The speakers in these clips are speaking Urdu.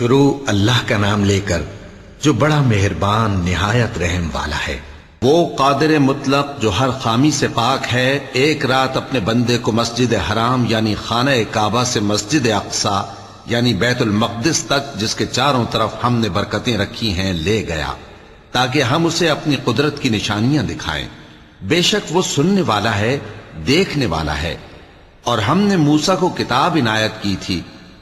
شروع اللہ کا نام لے کر جو بڑا مہربان نہایت رحم والا ہے۔ وہ قادر مطلق جو ہر خامی سے پاک ہے، ایک رات اپنے بندے کو مسجد حرام یعنی خانہ کعبہ سے مسجد اقصی یعنی بیت المقدس تک، جس کے چاروں طرف ہم نے برکتیں رکھی ہیں، لے گیا تاکہ ہم اسے اپنی قدرت کی نشانیاں دکھائیں۔ بے شک وہ سننے والا ہے، دیکھنے والا ہے۔ اور ہم نے موسیٰ کو کتاب عنایت کی تھی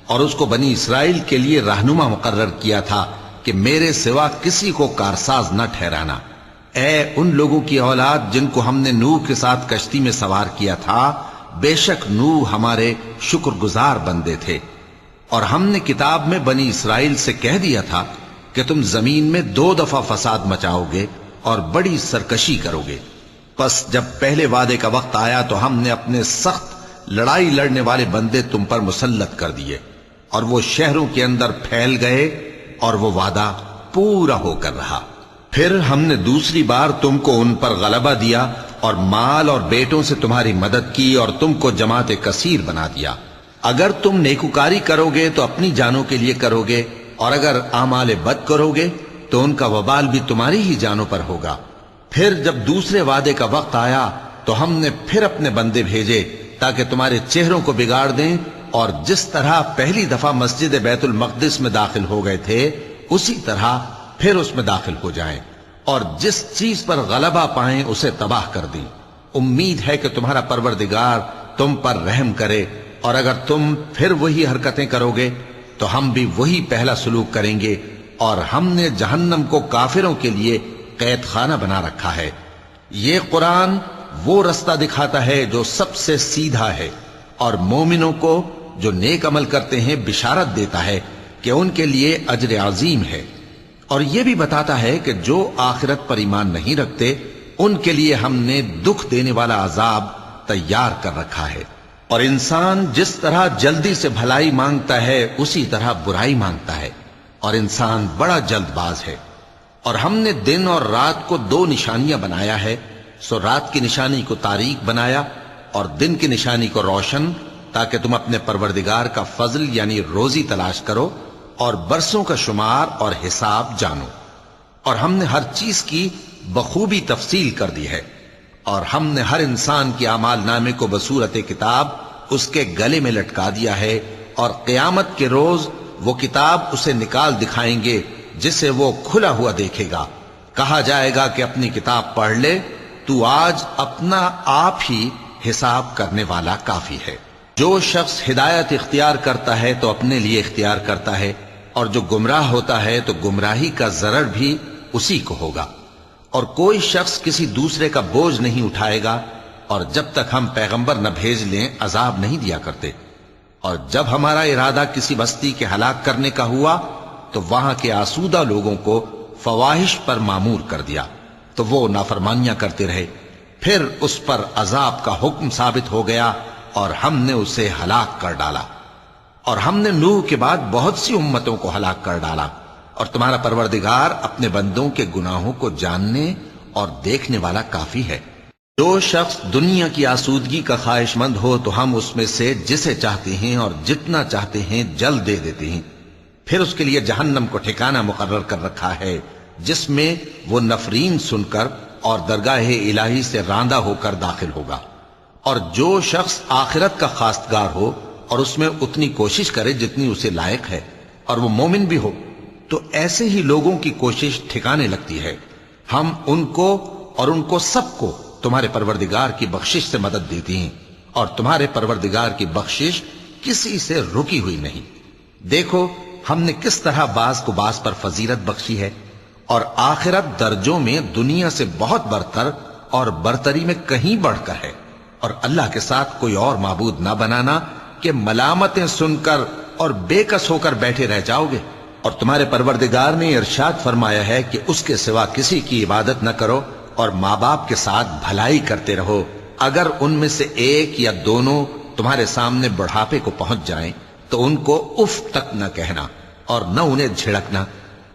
اور اس کو بنی اسرائیل کے لیے رہنما مقرر کیا تھا کہ میرے سوا کسی کو کارساز نہ ٹھہرانا۔ اے ان لوگوں کی اولاد جن کو ہم نے نوح کے ساتھ کشتی میں سوار کیا تھا، بے شک نوح ہمارے شکر گزار بندے تھے۔ اور ہم نے کتاب میں بنی اسرائیل سے کہہ دیا تھا کہ تم زمین میں 2 دفعہ فساد مچاؤ گے اور بڑی سرکشی کرو گے۔ پس جب پہلے وعدے کا وقت آیا تو ہم نے اپنے سخت لڑائی لڑنے والے بندے تم پر مسلط کر دیے، اور وہ شہروں کے اندر پھیل گئے اور وہ وعدہ پورا ہو کر رہا۔ پھر ہم نے دوسری بار تم کو ان پر غلبہ دیا اور مال اور بیٹوں سے تمہاری مدد کی اور تم کو جماعت کثیر بنا دیا۔ اگر تم نیکوکاری کرو گے تو اپنی جانوں کے لیے کرو گے، اور اگر اعمال بد کرو گے تو ان کا وبال بھی تمہاری ہی جانوں پر ہوگا۔ پھر جب دوسرے وعدے کا وقت آیا تو ہم نے پھر اپنے بندے بھیجے تاکہ تمہارے چہروں کو بگاڑ دیں، اور جس طرح پہلی دفعہ مسجد بیت المقدس میں داخل ہو گئے تھے اسی طرح پھر اس میں داخل ہو جائیں، اور جس چیز پر غلبہ پائیں اسے تباہ کر دیں۔ امید ہے کہ تمہارا پروردگار تم پر رحم کرے، اور اگر تم پھر وہی حرکتیں کرو گے تو ہم بھی وہی پہلا سلوک کریں گے، اور ہم نے جہنم کو کافروں کے لیے قید خانہ بنا رکھا ہے۔ یہ قرآن وہ رستہ دکھاتا ہے جو سب سے سیدھا ہے، اور مومنوں کو جو نیک عمل کرتے ہیں بشارت دیتا ہے کہ ان کے لیے اجر عظیم ہے، اور یہ بھی بتاتا ہے کہ جو آخرت پر ایمان نہیں رکھتے ان کے لیے ہم نے دکھ دینے والا عذاب تیار کر رکھا ہے۔ اور انسان جس طرح جلدی سے بھلائی مانگتا ہے اسی طرح برائی مانگتا ہے، اور انسان بڑا جلد باز ہے۔ اور ہم نے دن اور رات کو 2 نشانیاں بنایا ہے، سو رات کی نشانی کو تاریک بنایا اور دن کی نشانی کو روشن، تاکہ تم اپنے پروردگار کا فضل یعنی روزی تلاش کرو اور برسوں کا شمار اور حساب جانو۔ اور ہم نے ہر چیز کی بخوبی تفصیل کر دی ہے، اور ہم نے ہر انسان کے اعمال نامے کو بصورت کتاب اس کے گلے میں لٹکا دیا ہے، اور قیامت کے روز وہ کتاب اسے نکال دکھائیں گے جسے وہ کھلا ہوا دیکھے گا۔ کہا جائے گا کہ اپنی کتاب پڑھ لے، تو آج اپنا آپ ہی حساب کرنے والا کافی ہے۔ جو شخص ہدایت اختیار کرتا ہے تو اپنے لیے اختیار کرتا ہے، اور جو گمراہ ہوتا ہے تو گمراہی کا ضرر بھی اسی کو ہوگا۔ اور کوئی شخص کسی دوسرے کا بوجھ نہیں اٹھائے گا، اور جب تک ہم پیغمبر نہ بھیج لیں عذاب نہیں دیا کرتے۔ اور جب ہمارا ارادہ کسی بستی کے ہلاک کرنے کا ہوا تو وہاں کے آسودہ لوگوں کو فواحش پر مامور کر دیا، تو وہ نافرمانیاں کرتے رہے۔ پھر اس پر عذاب کا حکم ثابت ہو گیا اور ہم نے اسے ہلاک کر ڈالا۔ اور ہم نے نوح کے بعد بہت سی امتوں کو ہلاک کر ڈالا، اور تمہارا پروردگار اپنے بندوں کے گناہوں کو جاننے اور دیکھنے والا کافی ہے۔ جو شخص دنیا کی آسودگی کا خواہش مند ہو تو ہم اس میں سے جسے چاہتے ہیں اور جتنا چاہتے ہیں جلد دے دیتے ہیں۔ پھر اس کے لیے جہنم کو ٹھکانہ مقرر کر رکھا ہے، جس میں وہ نفرین سن کر اور درگاہ الہی سے راندہ ہو کر داخل ہوگا۔ اور جو شخص آخرت کا خواستگار ہو اور اس میں اتنی کوشش کرے جتنی اسے لائق ہے، اور وہ مومن بھی ہو، تو ایسے ہی لوگوں کی کوشش ٹھکانے لگتی ہے۔ ہم ان کو اور ان کو سب کو تمہارے پروردگار کی بخشش سے مدد دیتی ہیں، اور تمہارے پروردگار کی بخشش کسی سے رکی ہوئی نہیں۔ دیکھو ہم نے کس طرح بعض کو بعض پر فضیلت بخشی ہے، اور آخرت درجوں میں دنیا سے بہت برتر اور برتری میں کہیں بڑھ کر ہے۔ اور اللہ کے ساتھ کوئی اور معبود نہ بنانا کہ ملامتیں سن کر اور بے کس ہو کر بیٹھے رہ جاؤ گے۔ اور تمہارے پروردگار نے ارشاد فرمایا ہے کہ اس کے سوا کسی کی عبادت نہ کرو، اور ماں باپ کے ساتھ بھلائی کرتے رہو۔ اگر ان میں سے ایک یا دونوں تمہارے سامنے بڑھاپے کو پہنچ جائیں تو ان کو اف تک نہ کہنا، اور نہ انہیں جھڑکنا،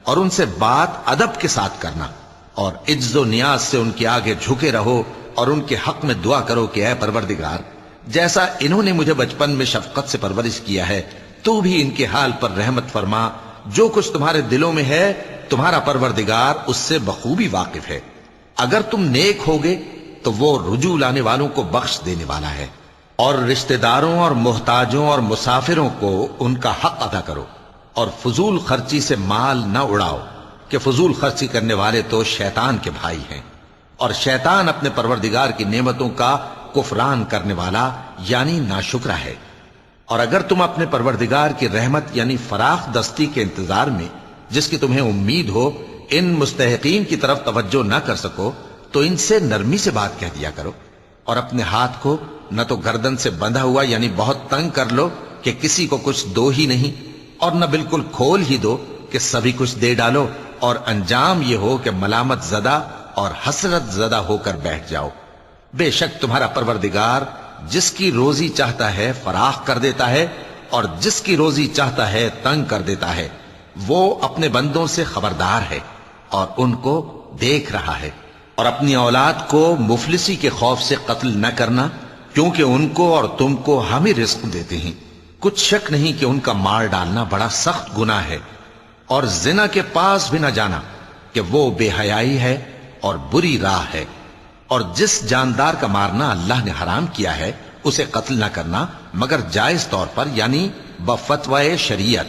اور ان سے بات ادب کے ساتھ کرنا، اور عجز و نیاز سے ان کے آگے جھکے رہو، اور ان کے حق میں دعا کرو کہ اے پروردگار، جیسا انہوں نے مجھے بچپن میں شفقت سے پرورش کیا ہے تو بھی ان کے حال پر رحمت فرما، جو کچھ تمہارے دلوں میں ہے تمہارا پروردگار اس سے بخوبی واقف ہے۔ اگر تم نیک ہوگے تو وہ رجوع لانے والوں کو بخش دینے والا ہے۔ اور رشتہ داروں اور محتاجوں اور مسافروں کو ان کا حق ادا کرو، اور فضول خرچی سے مال نہ اڑاؤ کہ فضول خرچی کرنے والے تو شیطان کے بھائی ہیں، اور شیطان اپنے پروردگار کی نعمتوں کا کفران کرنے والا یعنی ناشکرا ہے۔ اور اگر تم اپنے پروردگار کی رحمت یعنی فراخ دستی کے انتظار میں جس کی تمہیں امید ہو ان مستحقین کی طرف توجہ نہ کر سکو تو ان سے نرمی سے بات کہہ دیا کرو، اور اپنے ہاتھ کو نہ تو گردن سے بندھا ہوا یعنی بہت تنگ کر لو کہ کسی کو کچھ دو ہی نہیں، اور نہ بالکل کھول ہی دو کہ سبھی کچھ دے ڈالو، اور انجام یہ ہو کہ ملامت زدہ اور حسرت زدہ ہو کر بیٹھ جاؤ۔ بے شک تمہارا پروردگار جس کی روزی چاہتا ہے فراخ کر دیتا ہے، اور جس کی روزی چاہتا ہے تنگ کر دیتا ہے۔ وہ اپنے بندوں سے خبردار ہے اور ان کو دیکھ رہا ہے۔ اور اپنی اولاد کو مفلسی کے خوف سے قتل نہ کرنا، کیونکہ ان کو اور تم کو ہم ہی رزق دیتے ہیں۔ کچھ شک نہیں کہ ان کا مار ڈالنا بڑا سخت گناہ ہے، اور زنا کے پاس بھی نہ جانا کہ وہ بے حیائی ہے اور بری راہ ہے۔ اور جس جاندار کا مارنا اللہ نے حرام کیا ہے اسے قتل نہ کرنا مگر جائز طور پر یعنی بفتوائے شریعت۔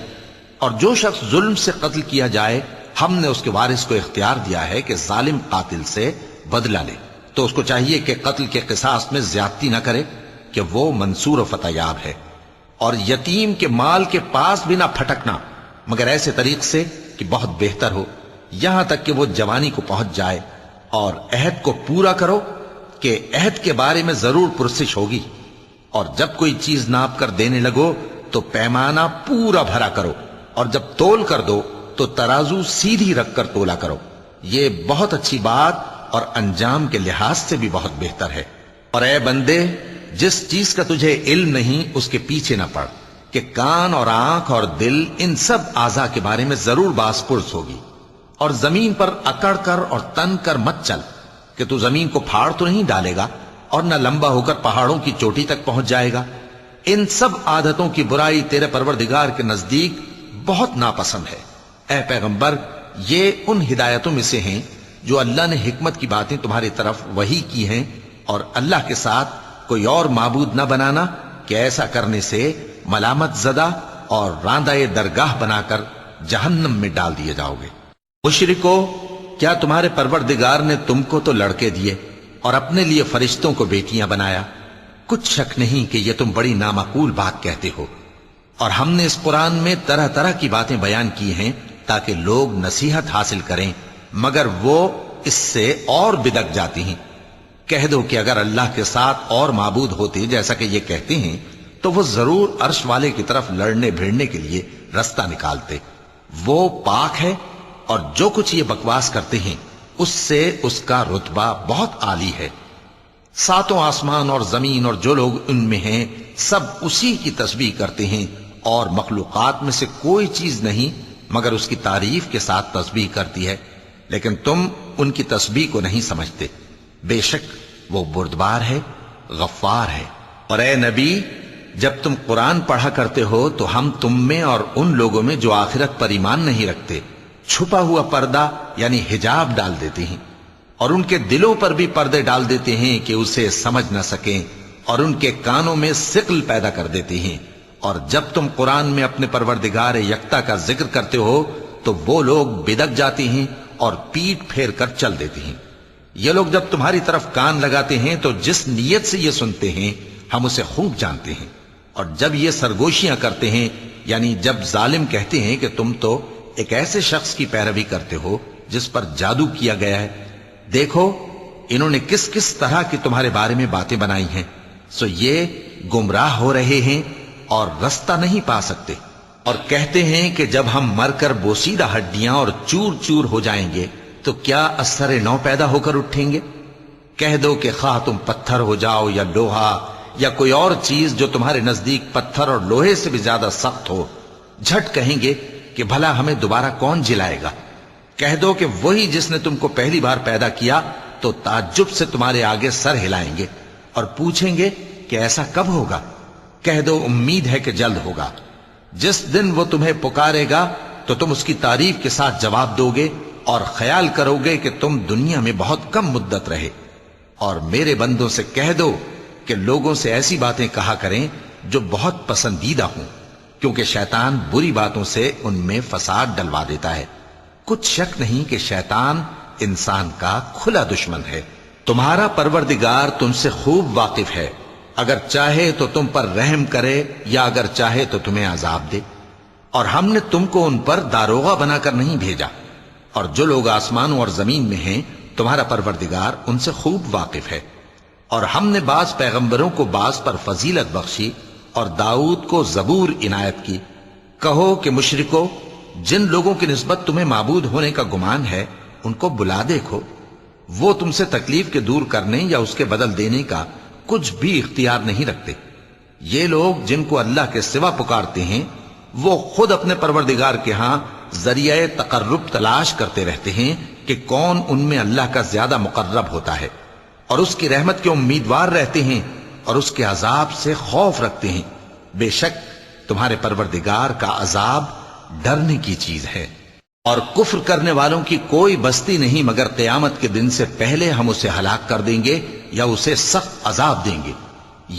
اور جو شخص ظلم سے قتل کیا جائے ہم نے اس کے وارث کو اختیار دیا ہے کہ ظالم قاتل سے بدلہ لے، تو اس کو چاہیے کہ قتل کے قصاص میں زیادتی نہ کرے کہ وہ منصور و فتح یاب ہے۔ اور یتیم کے مال کے پاس بھی نہ پھٹکنا مگر ایسے طریق سے کہ بہت بہتر ہو، یہاں تک کہ وہ جوانی کو پہنچ جائے۔ اور عہد کو پورا کرو کہ عہد کے بارے میں ضرور پرسش ہوگی، اور جب کوئی چیز ناپ کر دینے لگو تو پیمانہ پورا بھرا کرو، اور جب تول کر دو تو ترازو سیدھی رکھ کر تولا کرو، یہ بہت اچھی بات اور انجام کے لحاظ سے بھی بہت بہتر ہے۔ اور اے بندے، جس چیز کا تجھے علم نہیں اس کے پیچھے نہ پڑ کہ کان اور آنکھ اور دل ان سب اعضاء کے بارے میں ضرور باز پرس ہوگی۔ اور زمین پر اکڑ کر اور تن کر مت چل کہ تو زمین کو پھاڑ تو نہیں ڈالے گا اور نہ لمبا ہو کر پہاڑوں کی چوٹی تک پہنچ جائے گا۔ ان سب عادتوں کی برائی تیرے پروردگار کے نزدیک بہت ناپسند ہے۔ اے پیغمبر، یہ ان ہدایتوں میں سے ہیں جو اللہ نے حکمت کی باتیں تمہاری طرف وحی کی ہیں، اور اللہ کے ساتھ کوئی اور معبود نہ بنانا کہ ایسا کرنے سے ملامت زدہ اور راندہ درگاہ بنا کر جہنم میں ڈال دیے جاؤ گے۔ مشرکو، کیا تمہارے پروردگار نے تم کو تو لڑکے دیے اور اپنے لیے فرشتوں کو بیٹیاں بنایا؟ کچھ شک نہیں کہ یہ تم بڑی نامعقول بات کہتے ہو، اور ہم نے اس قرآن میں طرح طرح کی باتیں بیان کی ہیں تاکہ لوگ نصیحت حاصل کریں، مگر وہ اس سے اور بدک جاتی ہیں۔ کہہ دو کہ اگر اللہ کے ساتھ اور معبود ہوتے جیسا کہ یہ کہتے ہیں تو وہ ضرور عرش والے کی طرف لڑنے بھیڑنے کے لیے رستہ نکالتے۔ وہ پاک ہے، اور جو کچھ یہ بکواس کرتے ہیں اس سے اس کا رتبہ بہت عالی ہے۔ ساتوں آسمان اور زمین اور جو لوگ ان میں ہیں سب اسی کی تسبیح کرتے ہیں، اور مخلوقات میں سے کوئی چیز نہیں مگر اس کی تعریف کے ساتھ تسبیح کرتی ہے، لیکن تم ان کی تسبیح کو نہیں سمجھتے۔ بے شک وہ بردبار ہے، غفار ہے۔ اور اے نبی، جب تم قرآن پڑھا کرتے ہو تو ہم تم میں اور ان لوگوں میں جو آخرت پر ایمان نہیں رکھتے چھپا ہوا پردہ یعنی حجاب ڈال دیتے ہیں، اور ان کے دلوں پر بھی پردے ڈال دیتے ہیں کہ اسے سمجھ نہ سکیں، اور ان کے کانوں میں ثقل پیدا کر دیتے ہیں۔ اور جب تم قرآن میں اپنے پروردگار یکتا کا ذکر کرتے ہو تو وہ لوگ بدک جاتے ہیں اور پیٹ پھیر کر چل دیتے ہیں۔ یہ لوگ جب تمہاری طرف کان لگاتے ہیں تو جس نیت سے یہ سنتے ہیں ہم اسے خوب جانتے ہیں، اور جب یہ سرگوشیاں کرتے ہیں یعنی جب ظالم کہتے ہیں کہ تم تو ایک ایسے شخص کی پیروی کرتے ہو جس پر جادو کیا گیا ہے، دیکھو انہوں نے کس کس طرح کی تمہارے بارے میں باتیں بنائی ہیں، سو یہ گمراہ ہو رہے ہیں اور رستہ نہیں پا سکتے۔ اور کہتے ہیں کہ جب ہم مر کر بوسیدہ ہڈیاں اور چور چور ہو جائیں گے تو کیا اثر نو پیدا ہو کر اٹھیں گے؟ کہہ دو کہ خواہ تم پتھر ہو جاؤ یا لوہا یا کوئی اور چیز جو تمہارے نزدیک پتھر اور لوہے سے بھی زیادہ سخت ہو، جھٹ کہیں گے کہ بھلا ہمیں دوبارہ کون جلائے گا؟ کہہ دو کہ وہی جس نے تم کو پہلی بار پیدا کیا تو تعجب سے تمہارے آگے سر ہلائیں گے اور پوچھیں گے کہ ایسا کب ہوگا؟ کہہ دو امید ہے کہ جلد ہوگا۔ جس دن وہ تمہیں پکارے گا تو تم اس کی تعریف کے ساتھ جواب دو گے اور خیال کرو گے کہ تم دنیا میں بہت کم مدت رہے۔ اور میرے بندوں سے کہہ دو کہ لوگوں سے ایسی باتیں کہا کریں جو بہت پسندیدہ ہوں، کیونکہ شیطان بری باتوں سے ان میں فساد ڈلوا دیتا ہے۔ کچھ شک نہیں کہ شیطان انسان کا کھلا دشمن ہے۔ تمہارا پروردگار تم سے خوب واقف ہے، اگر چاہے تو تم پر رحم کرے یا اگر چاہے تو تمہیں عذاب دے۔ اور ہم نے تم کو ان پر داروغہ بنا کر نہیں بھیجا، اور جو لوگ آسمانوں اور زمین میں ہیں تمہارا پروردگار ان سے خوب واقف ہے۔ اور ہم نے بعض پیغمبروں کو بعض پر فضیلت بخشی اور داؤد کو زبور عنایت کی۔ کہو کہ مشرکو، جن لوگوں کی نسبت تمہیں معبود ہونے کا گمان ہے ان کو بلا دیکھو، وہ تم سے تکلیف کے دور کرنے یا اس کے بدل دینے کا کچھ بھی اختیار نہیں رکھتے۔ یہ لوگ جن کو اللہ کے سوا پکارتے ہیں وہ خود اپنے پروردگار کے ہاں ذریعہ تقرب تلاش کرتے رہتے ہیں کہ کون ان میں اللہ کا زیادہ مقرب ہوتا ہے، اور اس کی رحمت کے امیدوار رہتے ہیں اور اس کے عذاب سے خوف رکھتے ہیں۔ بے شک تمہارے پروردگار کا عذاب ڈرنے کی چیز ہے۔ اور کفر کرنے والوں کی کوئی بستی نہیں مگر قیامت کے دن سے پہلے ہم اسے ہلاک کر دیں گے یا اسے سخت عذاب دیں گے۔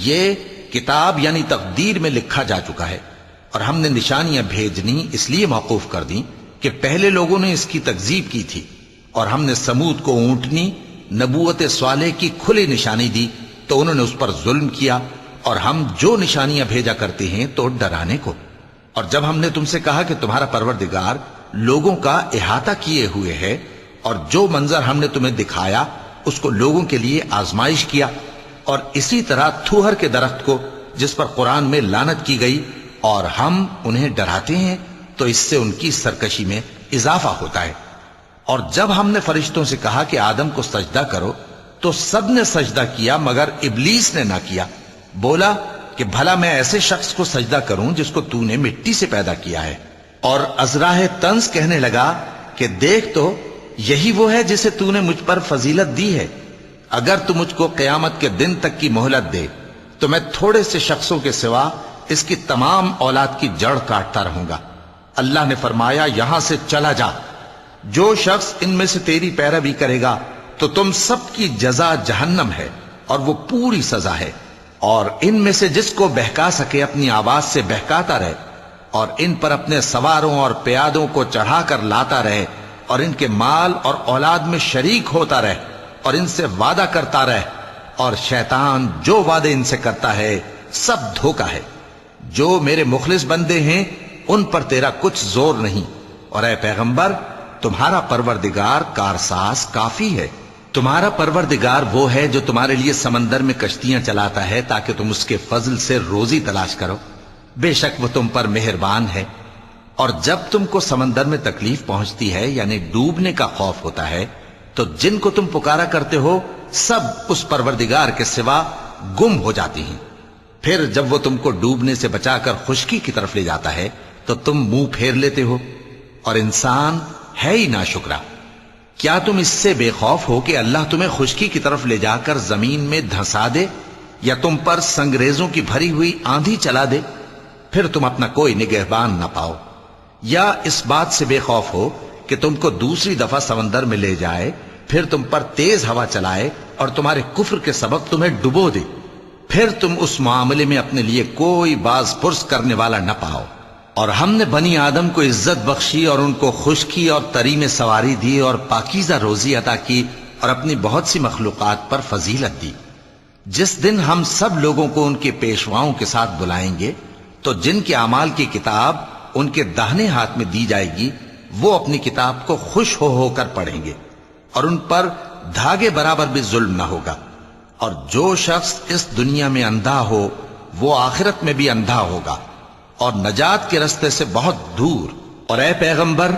یہ کتاب یعنی تقدیر میں لکھا جا چکا ہے، اور ہم نے نشانیاں بھیجنی اس لیے موقوف کر دیں کہ پہلے لوگوں نے اس کی تکذیب کی تھی، اور ہم نے سمود کو اونٹنی نبوت صالح کی کھلی نشانی دی تو انہوں نے اس پر ظلم کیا، اور ہم جو نشانیاں بھیجا کرتے ہیں تو ڈرانے کو۔ اور جب ہم نے تم سے کہا کہ تمہارا پروردگار لوگوں کا احاطہ کیے ہوئے ہے، اور جو منظر ہم نے تمہیں دکھایا اس کو لوگوں کے لیے آزمائش کیا، اور اسی طرح تھوہر کے درخت کو جس پر قرآن میں لعنت کی گئی، اور ہم انہیں ڈراتے ہیں تو اس سے ان کی سرکشی میں اضافہ ہوتا ہے۔ اور جب ہم نے فرشتوں سے کہا کہ آدم کو سجدہ کرو تو سب نے سجدہ کیا مگر ابلیس نے نہ کیا، بولا کہ بھلا میں ایسے شخص کو سجدہ کروں جس کو تو نے مٹی سے پیدا کیا ہے۔ اور ازراہ طنز کہنے لگا کہ دیکھ تو یہی وہ ہے جسے تو نے مجھ پر فضیلت دی ہے، اگر تو مجھ کو قیامت کے دن تک کی مہلت دے تو میں تھوڑے سے شخصوں کے سوا اس کی تمام اولاد کی جڑ کاٹتا رہوں گا۔ اللہ نے فرمایا یہاں سے چلا جا، جو شخص ان میں سے تیری پیروی کرے گا تو تم سب کی جزا جہنم ہے اور وہ پوری سزا ہے، اور ان میں سے جس کو بہکا سکے اپنی آواز سے بہکاتا رہے، اور ان پر اپنے سواروں اور پیادوں کو چڑھا کر لاتا رہے، اور ان کے مال اور اولاد میں شریک ہوتا رہے، اور ان سے وعدہ کرتا رہے، اور شیطان جو وعدے ان سے کرتا ہے سب دھوکہ ہے۔ جو میرے مخلص بندے ہیں ان پر تیرا کچھ زور نہیں، اور اے پیغمبر تمہارا پروردگار کارساز کافی ہے۔ تمہارا پروردگار وہ ہے جو تمہارے لیے سمندر میں کشتیاں چلاتا ہے تاکہ تم اس کے فضل سے روزی تلاش کرو، بے شک وہ تم پر مہربان ہے۔ اور جب تم کو سمندر میں تکلیف پہنچتی ہے یعنی ڈوبنے کا خوف ہوتا ہے تو جن کو تم پکارا کرتے ہو سب اس پروردگار کے سوا گم ہو جاتی ہیں۔ پھر جب وہ تم کو ڈوبنے سے بچا کر خشکی کی طرف لے جاتا ہے تو تم منہ پھیر لیتے ہو، اور انسان ہے ہی ناشکرا۔ کیا تم اس سے بے خوف ہو کہ اللہ تمہیں خشکی کی طرف لے جا کر زمین میں دھنسا دے یا تم پر سنگریزوں کی بھری ہوئی آندھی چلا دے، پھر تم اپنا کوئی نگہبان نہ پاؤ؟ یا اس بات سے بے خوف ہو کہ تم کو دوسری دفعہ سمندر میں لے جائے، پھر تم پر تیز ہوا چلائے اور تمہارے کفر کے سبب تمہیں ڈبو دے، پھر تم اس معاملے میں اپنے لیے کوئی باز پرس کرنے والا نہ پاؤ؟ اور ہم نے بنی آدم کو عزت بخشی اور ان کو خشکی اور تری میں سواری دی اور پاکیزہ روزی عطا کی اور اپنی بہت سی مخلوقات پر فضیلت دی۔ جس دن ہم سب لوگوں کو ان کے پیشواؤں کے ساتھ بلائیں گے تو جن کے اعمال کی کتاب ان کے داہنے ہاتھ میں دی جائے گی وہ اپنی کتاب کو خوش ہو کر پڑھیں گے، اور ان پر دھاگے برابر بھی ظلم نہ ہوگا۔ اور جو شخص اس دنیا میں اندھا ہو وہ آخرت میں بھی اندھا ہوگا اور نجات کے رستے سے بہت دور۔ اور اے پیغمبر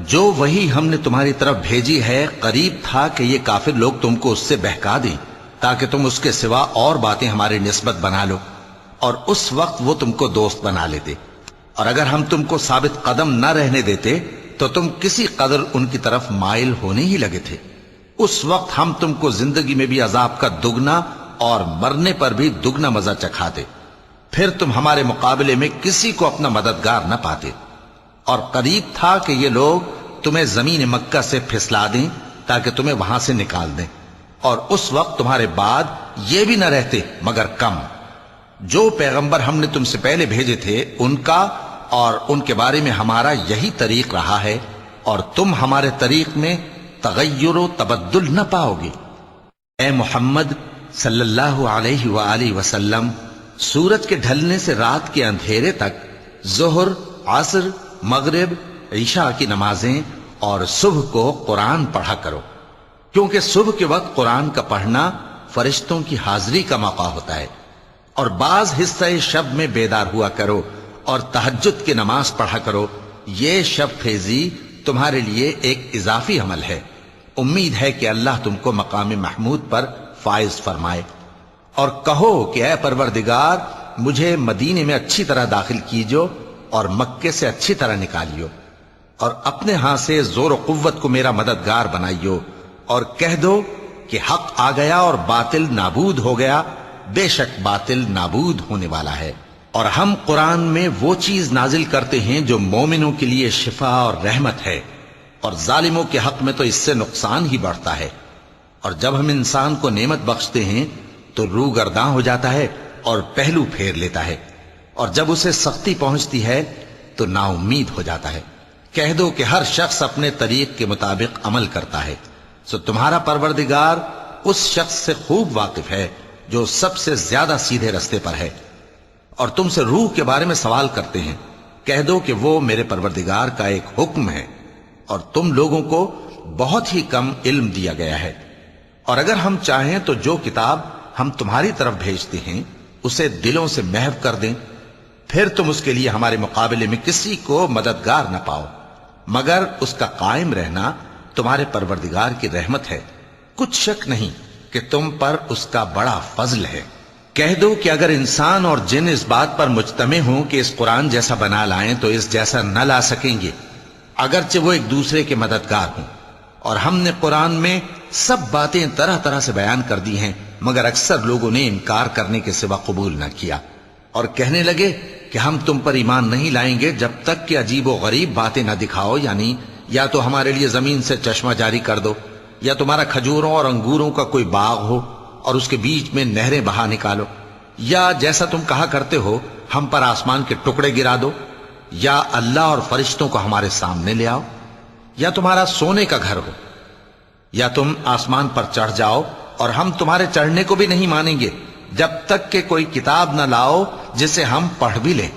جو وہی ہم نے تمہاری طرف بھیجی ہے قریب تھا کہ یہ کافر لوگ تم کو اس سے بہکا دیں تاکہ تم اس کے سوا اور باتیں ہماری نسبت بنا لو، اور اس وقت وہ تم کو دوست بنا لیتے، اور اگر ہم تم کو ثابت قدم نہ رہنے دیتے تو تم کسی قدر ان کی طرف مائل ہونے ہی لگے تھے۔ اس وقت ہم تم کو زندگی میں بھی عذاب کا دگنا اور مرنے پر بھی دگنا مزہ چکھاتے، پھر تم ہمارے مقابلے میں کسی کو اپنا مددگار نہ پاتے۔ اور قریب تھا کہ یہ لوگ تمہیں زمین مکہ سے پھسلا دیں تاکہ تمہیں وہاں سے نکال دیں، اور اس وقت تمہارے بعد یہ بھی نہ رہتے مگر کم۔ جو پیغمبر ہم نے تم سے پہلے بھیجے تھے ان کا اور ان کے بارے میں ہمارا یہی طریق رہا ہے، اور تم ہمارے طریق میں تغیر و تبدل نہ پاؤ گے۔ اے محمد صلی اللہ علیہ وآلہ وسلم، سورج کے ڈھلنے سے رات کے اندھیرے تک ظہر، عصر، مغرب، عشاء کی نمازیں اور صبح کو قرآن پڑھا کرو، کیونکہ صبح کے وقت قرآن کا پڑھنا فرشتوں کی حاضری کا موقع ہوتا ہے، اور بعض حصہ شب میں بیدار ہوا کرو اور تہجد کی نماز پڑھا کرو۔ یہ شب خیزی تمہارے لیے ایک اضافی عمل ہے، امید ہے کہ اللہ تم کو مقام محمود پر فائز فرمائے۔ اور کہو کہ اے پروردگار، مجھے مدینے میں اچھی طرح داخل کیجو اور مکے سے اچھی طرح نکالیو، اور اپنے ہاں سے زور و قوت کو میرا مددگار بنائیو، اور کہہ دو کہ حق آ گیا اور باطل نابود ہو گیا، بے شک باطل نابود ہونے والا ہے۔ اور ہم قرآن میں وہ چیز نازل کرتے ہیں جو مومنوں کے لیے شفا اور رحمت ہے، اور ظالموں کے حق میں تو اس سے نقصان ہی بڑھتا ہے۔ اور جب ہم انسان کو نعمت بخشتے ہیں تو روح گرداں ہو جاتا ہے اور پہلو پھیر لیتا ہے، اور جب اسے سختی پہنچتی ہے تو نا امید ہو جاتا ہے۔ کہہ دو کہ ہر شخص اپنے طریق کے مطابق عمل کرتا ہے، سو تمہارا پروردگار اس شخص سے خوب واقف ہے جو سب سے زیادہ سیدھے رستے پر ہے۔ اور تم سے روح کے بارے میں سوال کرتے ہیں، کہہ دو کہ وہ میرے پروردگار کا ایک حکم ہے، اور تم لوگوں کو بہت ہی کم علم دیا گیا ہے۔ اور اگر ہم چاہیں تو جو کتاب ہم تمہاری طرف بھیجتے ہیں اسے دلوں سے محو کر دیں، پھر تم اس کے لیے ہمارے مقابلے میں کسی کو مددگار نہ پاؤ، مگر اس کا قائم رہنا تمہارے پروردگار کی رحمت ہے، کچھ شک نہیں کہ تم پر اس کا بڑا فضل ہے۔ کہہ دو کہ اگر انسان اور جن اس بات پر مجتمع ہوں کہ اس قرآن جیسا بنا لائیں تو اس جیسا نہ لا سکیں گے، اگرچہ وہ ایک دوسرے کے مددگار ہوں۔ اور ہم نے قرآن میں سب باتیں طرح طرح سے بیان کر دی ہیں، مگر اکثر لوگوں نے انکار کرنے کے سوا قبول نہ کیا، اور کہنے لگے کہ ہم تم پر ایمان نہیں لائیں گے جب تک کہ عجیب و غریب باتیں نہ دکھاؤ، یعنی یا تو ہمارے لیے زمین سے چشمہ جاری کر دو، یا تمہارا کھجوروں اور انگوروں کا کوئی باغ ہو اور اس کے بیچ میں نہریں بہا نکالو، یا جیسا تم کہا کرتے ہو ہم پر آسمان کے ٹکڑے گرا دو، یا اللہ اور فرشتوں کو ہمارے سامنے لے آؤ، یا تمہارا سونے کا گھر ہو، یا تم آسمان پر چڑھ جاؤ اور ہم تمہارے چڑھنے کو بھی نہیں مانیں گے جب تک کہ کوئی کتاب نہ لاؤ جسے ہم پڑھ بھی لیں۔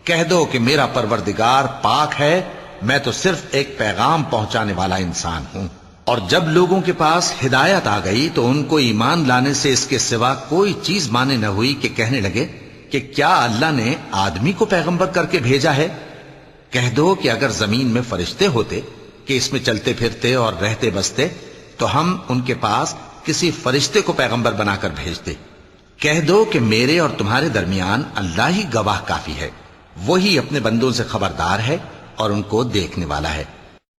کہہ دو کہ میرا پروردگار پاک ہے، میں تو صرف ایک پیغام پہنچانے والا انسان ہوں۔ اور جب لوگوں کے پاس ہدایت آ گئی تو ان کو ایمان لانے سے اس کے سوا کوئی چیز مانے نہ ہوئی کہ کہنے لگے کہ کیا اللہ نے آدمی کو پیغمبر کر کے بھیجا ہے؟ کہہ دو کہ اگر زمین میں فرشتے ہوتے کہ اس میں چلتے پھرتے اور رہتے بستے تو ہم ان کے پاس کسی فرشتے کو پیغمبر بنا کر بھیجتے۔ کہہ دو کہ میرے اور تمہارے درمیان اللہ ہی گواہ کافی ہے، وہی اپنے بندوں سے خبردار ہے اور ان کو دیکھنے والا ہے۔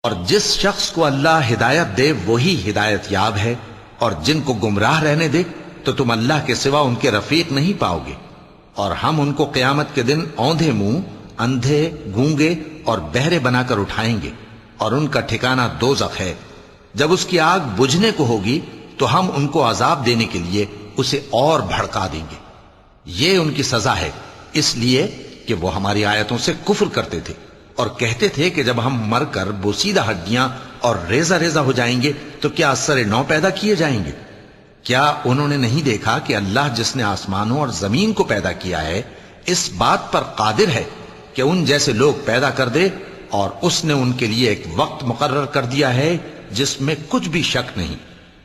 اور جس شخص کو اللہ ہدایت دے وہی ہدایت یاب ہے، اور جن کو گمراہ رہنے دے تو تم اللہ کے سوا ان کے رفیق نہیں پاؤ گے۔ اور ہم ان کو قیامت کے دن اوندھے منہ، اندھے، گونگے اور بہرے بنا کر اٹھائیں گے، اور ان کا ٹھکانہ دوزخ ہے۔ جب اس کی آگ بجھنے کو ہوگی تو ہم ان کو عذاب دینے کے لیے اسے اور بھڑکا دیں گے۔ یہ ان کی سزا ہے، اس لیے کہ وہ ہماری آیتوں سے کفر کرتے تھے اور کہتے تھے کہ جب ہم مر کر بوسیدہ ہڈیاں اور ریزہ ریزہ ہو جائیں گے تو کیا اثر نو پیدا کیے جائیں گے؟ کیا انہوں نے نہیں دیکھا کہ اللہ جس نے آسمانوں اور زمین کو پیدا کیا ہے اس بات پر قادر ہے کہ ان جیسے لوگ پیدا کر دے، اور اس نے ان کے لیے ایک وقت مقرر کر دیا ہے جس میں کچھ بھی شک نہیں،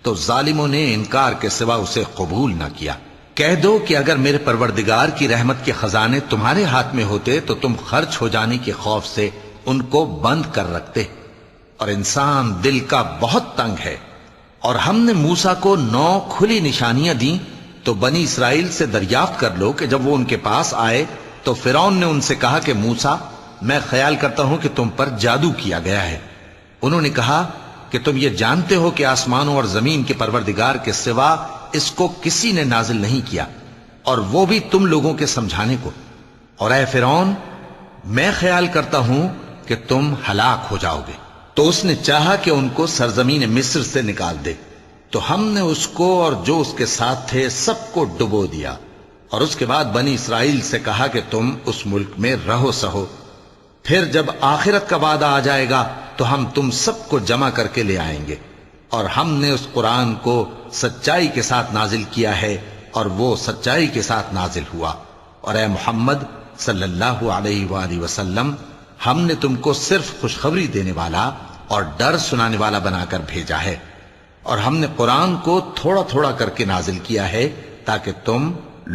تو ظالموں نے انکار کے سوا اسے قبول نہ کیا۔ کہہ دو کہ اگر میرے پروردگار کی رحمت کے خزانے تمہارے ہاتھ میں ہوتے تو تم خرچ ہو جانے کے خوف سے ان کو بند کر رکھتے، اور انسان دل کا بہت تنگ ہے۔ اور ہم نے موسیٰ کو 9 کھلی نشانیاں دیں تو بنی اسرائیل سے دریافت کر لو کہ جب وہ ان کے پاس آئے تو فرعون نے ان سے کہا کہ موسیٰ، میں خیال کرتا ہوں کہ تم پر جادو کیا گیا ہے۔ انہوں نے کہا کہ تم یہ جانتے ہو کہ آسمانوں اور زمین کے پروردگار کے سوا اس کو کسی نے نازل نہیں کیا، اور وہ بھی تم لوگوں کے سمجھانے کو۔ اور اے فرعون، میں خیال کرتا ہوں کہ تم ہلاک ہو جاؤ گے۔ تو اس نے چاہا کہ ان کو سرزمین مصر سے نکال دے، تو ہم نے اس کو اور جو اس کے ساتھ تھے سب کو ڈبو دیا، اور اس کے بعد بنی اسرائیل سے کہا کہ تم اس ملک میں رہو سہو، پھر جب آخرت کا وعدہ آ جائے گا تو ہم تم سب کو جمع کر کے لے آئیں گے۔ اور ہم نے اس قرآن کو سچائی کے ساتھ نازل کیا ہے، اور وہ سچائی کے ساتھ نازل ہوا۔ اور اے محمد صلی اللہ علیہ وآلہ وسلم، ہم نے تم کو صرف خوشخبری دینے والا اور ڈر سنانے والا بنا کر بھیجا ہے، اور ہم نے قرآن کو تھوڑا تھوڑا کر کے نازل کیا ہے تاکہ تم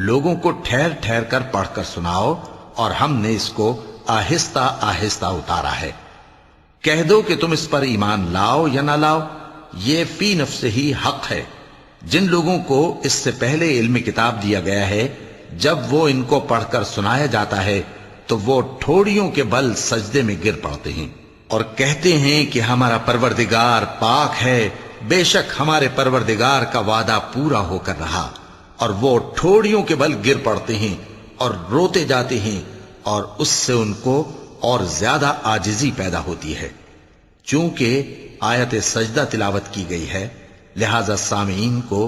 لوگوں کو ٹھہر ٹھہر کر پڑھ کر سناؤ، اور ہم نے اس کو آہستہ آہستہ اتارا ہے۔ کہہ دو کہ تم اس پر ایمان لاؤ یا نہ لاؤ، یہ فی نفس ہی حق ہے۔ جن لوگوں کو اس سے پہلے علم کتاب دیا گیا ہے، جب وہ ان کو پڑھ کر سنایا جاتا ہے تو وہ ٹھوڑیوں کے بل سجدے میں گر پڑتے ہیں اور کہتے ہیں کہ ہمارا پروردگار پاک ہے، بے شک ہمارے پروردگار کا وعدہ پورا ہو کر رہا۔ اور وہ ٹھوڑیوں کے بل گر پڑتے ہیں اور روتے جاتے ہیں، اور اس سے ان کو اور زیادہ عاجزی پیدا ہوتی ہے۔ چونکہ آیت سجدہ تلاوت کی گئی ہے، لہذا سامعین کو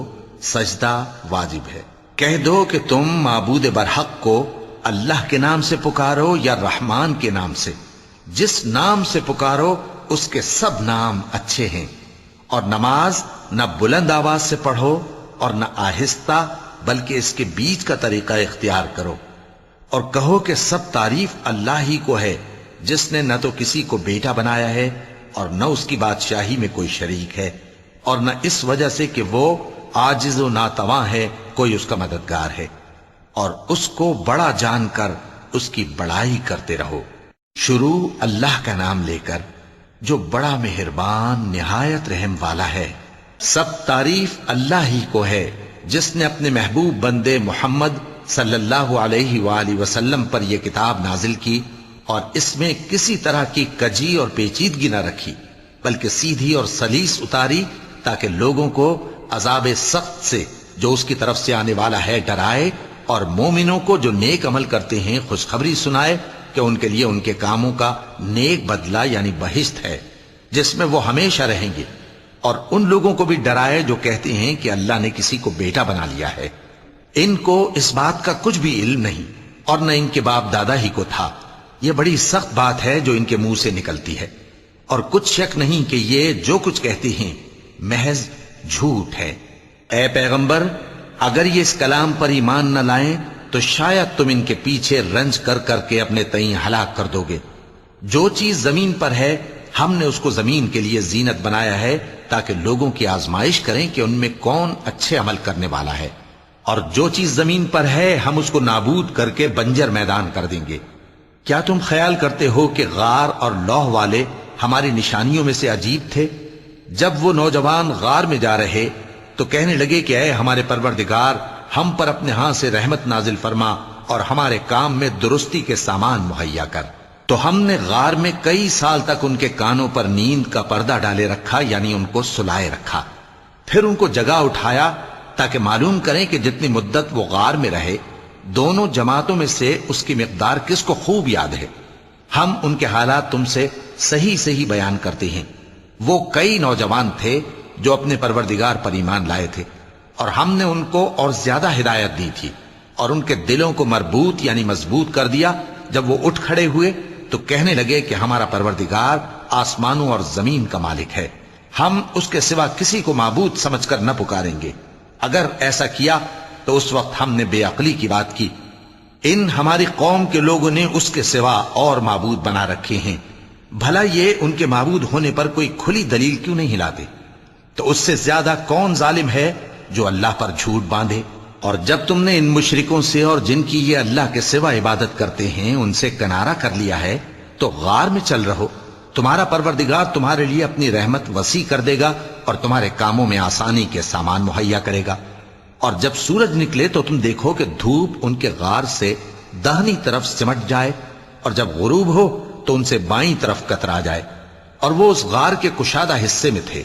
سجدہ واجب ہے۔ کہہ دو کہ تم معبود برحق کو اللہ کے نام سے پکارو یا رحمان کے نام سے، جس نام سے پکارو اس کے سب نام اچھے ہیں، اور نماز نہ بلند آواز سے پڑھو اور نہ آہستہ، بلکہ اس کے بیچ کا طریقہ اختیار کرو، اور کہو کہ سب تعریف اللہ ہی کو ہے، جس نے نہ تو کسی کو بیٹا بنایا ہے اور نہ اس کی بادشاہی میں کوئی شریک ہے، اور نہ اس وجہ سے کہ وہ عاجز و ناتواں ہے کوئی اس کا مددگار ہے، اور اس کو بڑا جان کر اس کی بڑائی کرتے رہو۔ شروع اللہ کا نام لے کر جو بڑا مہربان نہایت رحم والا ہے۔ سب تعریف اللہ ہی کو ہے جس نے اپنے محبوب بندے محمد صلی اللہ علیہ وآلہ وسلم پر یہ کتاب نازل کی، اور اس میں کسی طرح کی کجی اور پیچیدگی نہ رکھی، بلکہ سیدھی اور سلیس اتاری تاکہ لوگوں کو عذاب سخت سے جو اس کی طرف سے آنے والا ہے ڈرائے، اور مومنوں کو جو نیک عمل کرتے ہیں خوشخبری سنائے کہ ان کے لیے ان کے کاموں کا نیک بدلہ یعنی بہشت ہے جس میں وہ ہمیشہ رہیں گے، اور ان لوگوں کو بھی ڈرائے جو کہتے ہیں کہ اللہ نے کسی کو بیٹا بنا لیا ہے۔ ان کو اس بات کا کچھ بھی علم نہیں، اور نہ ان کے باپ دادا ہی کو تھا۔ یہ بڑی سخت بات ہے جو ان کے منہ سے نکلتی ہے، اور کچھ شک نہیں کہ یہ جو کچھ کہتے ہیں محض جھوٹ ہے۔ اے پیغمبر، اگر یہ اس کلام پر ایمان نہ لائیں تو شاید تم ان کے پیچھے رنج کر کر کے اپنے تئیں ہلاک کر دو گے۔ جو چیز زمین پر ہے ہم نے اس کو زمین کے لیے زینت بنایا ہے تاکہ لوگوں کی آزمائش کریں کہ ان میں کون اچھے عمل کرنے والا ہے، اور جو چیز زمین پر ہے ہم اس کو نابود کر کے بنجر میدان کر دیں گے۔ کیا تم خیال کرتے ہو کہ غار اور لوح والے ہماری نشانیوں میں سے عجیب تھے؟ جب وہ نوجوان غار میں جا رہے تو کہنے لگے کہ اے ہمارے پروردگار، ہم پر اپنے ہاں سے رحمت نازل فرما اور ہمارے کام میں درستی کے سامان مہیا کر۔ تو ہم نے غار میں کئی سال تک ان کے کانوں پر نیند کا پردہ ڈالے رکھا، یعنی ان کو سلائے رکھا، پھر ان کو جگا اٹھایا تاکہ معلوم کریں کہ جتنی مدت وہ غار میں رہے دونوں جماعتوں میں سے اس کی مقدار کس کو خوب یاد ہے۔ ہم ان کے حالات تم سے صحیح صحیح بیان کرتے ہیں۔ وہ کئی نوجوان تھے جو اپنے پروردگار پر ایمان لائے تھے، اور ہم نے ان کو اور زیادہ ہدایت دی تھی، اور ان کے دلوں کو مربوط یعنی مضبوط کر دیا۔ جب وہ اٹھ کھڑے ہوئے تو کہنے لگے کہ ہمارا پروردگار آسمانوں اور زمین کا مالک ہے، ہم اس کے سوا کسی کو معبود سمجھ کر نہ پکاریں گے۔ اگر ایسا کیا تو اس وقت ہم نے بے عقلی کی بات کی۔ ان ہماری قوم کے لوگوں نے اس کے سوا اور معبود بنا رکھے ہیں، بھلا یہ ان کے معبود ہونے پر کوئی کھلی دلیل کیوں نہیں لاتے؟ تو اس سے زیادہ کون ظالم ہے جو اللہ پر جھوٹ باندھے؟ اور جب تم نے ان مشرکوں سے اور جن کی یہ اللہ کے سوا عبادت کرتے ہیں ان سے کنارہ کر لیا ہے تو غار میں چل رہو، تمہارا پروردگار تمہارے لیے اپنی رحمت وسیع کر دے گا اور تمہارے کاموں میں آسانی کے سامان مہیا کرے گا۔ اور جب سورج نکلے تو تم دیکھو کہ دھوپ ان کے غار سے داہنی طرف سمٹ جائے، اور جب غروب ہو تو ان سے بائیں طرف کترا جائے، اور وہ اس غار کے کشادہ حصے میں تھے۔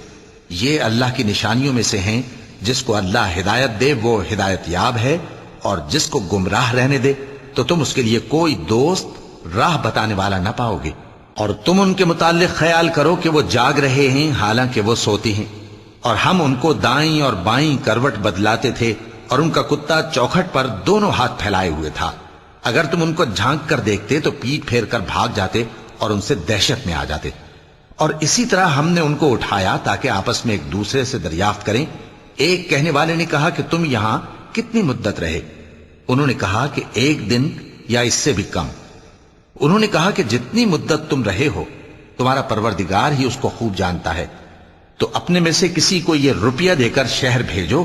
یہ اللہ کی نشانیوں میں سے ہیں، جس کو اللہ ہدایت دے وہ ہدایت یاب ہے، اور جس کو گمراہ رہنے دے تو تم اس کے لیے کوئی دوست راہ بتانے والا نہ پاؤ گے۔ اور تم ان کے متعلق خیال کرو کہ وہ جاگ رہے ہیں حالانکہ وہ سوتے ہیں، اور ہم ان کو دائیں اور بائیں کروٹ بدلاتے تھے، اور ان کا کتا چوکھٹ پر دونوں ہاتھ پھیلائے ہوئے تھا۔ اگر تم ان کو جھانک کر دیکھتے تو پیٹ پھیر کر بھاگ جاتے اور ان سے دہشت میں آ جاتے۔ اور اسی طرح ہم نے ان کو اٹھایا تاکہ آپس میں ایک دوسرے سے دریافت کریں۔ ایک کہنے والے نے کہا کہ تم یہاں کتنی مدت رہے؟ انہوں نے کہا کہ 1 دن یا اس سے بھی کم۔ انہوں نے کہا کہ جتنی مدت تم رہے ہو تمہارا پروردگار ہی اس کو خوب جانتا ہے، تو اپنے میں سے کسی کو یہ روپیہ دے کر شہر بھیجو،